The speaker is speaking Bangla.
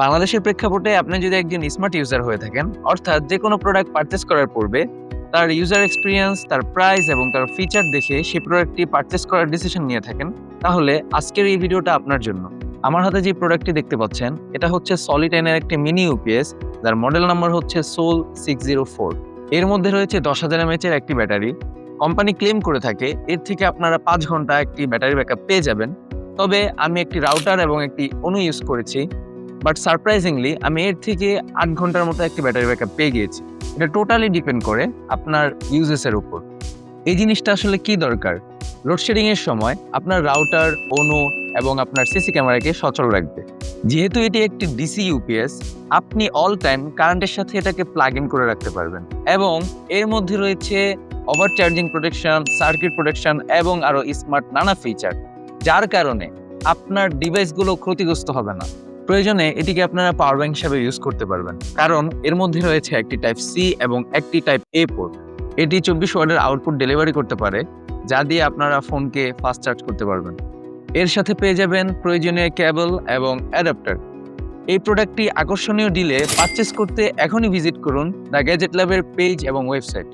বাংলাদেশের প্রেক্ষাপটে আপনি যদি একজন স্মার্ট ইউজার হয়ে থাকেন, অর্থাৎ যে কোনো প্রোডাক্ট পারচেজ করার পূর্বে তার ইউজার এক্সপিরিয়েন্স, তার প্রাইস এবং তার ফিচার দেখে সেই প্রোডাক্টটি পারচেজ করার ডিসিশন নিয়ে থাকেন, তাহলে আজকের এই ভিডিওটা আপনার জন্য। আমার হাতে যে প্রোডাক্টটি দেখতে পাচ্ছেন, এটা হচ্ছে সলিটেনের একটি মিনি ইউপিএস, যার মডেল নাম্বার হচ্ছে সোল 604। এর মধ্যে রয়েছে 10,000 mAh এর একটি ব্যাটারি। কোম্পানি ক্লেম করে থাকে এর থেকে আপনারা 5 ঘন্টা একটি ব্যাটারি ব্যাকআপ পেয়ে যাবেন। তবে আমি একটি রাউটার এবং একটি অনু ইউজ করেছি, বাট সারপ্রাইজিংলি আমি এর থেকে 8 ঘন্টার মতো একটি ব্যাটারি ব্যাকআপ পেয়ে গিয়েছি। এটা টোটালি ডিপেন্ড করে আপনার ইউজেসের উপর। এই জিনিসটা আসলে কি দরকার? লোডশেডিং এর সময় আপনার রাউটার, অনু এবং আপনার সিসি ক্যামেরাকে সচল রাখবে। যেহেতু এটি একটি ডিসি ইউপিএস, আপনি অল টাইম কারেন্টের সাথে এটাকে প্লাগ ইন করে রাখতে পারবেন এবং এর মধ্যে রয়েছে over charging protection, circuit protection এবং আরো স্মার্ট নানা ফিচার, যার কারণে আপনার ডিভাইসগুলো ক্ষতিগ্রস্ত হবে না। প্রয়োজনে এটিকে আপনারা পাওয়ার ব্যাংক হিসেবে ইউজ করতে পারবেন, কারণ এর মধ্যে রয়েছে একটি টাইপ সি এবং একটি টাইপ এ পোর্ট। এটি 24 ওয়াটের আউটপুট ডেলিভারি করতে পারে, যা দিয়ে আপনারা ফোনকে ফাস্ট চার্জ করতে পারবেন। এর সাথে পেয়ে যাবেন প্রয়োজনীয় কেবল এবং অ্যাডাপ্টার। এই প্রোডাক্টটি আকর্ষণীয় ডিলে পারচেস করতে এখনই ভিজিট করুন দ্য গ্যাজেট ল্যাবের পেজ এবং ওয়েবসাইট।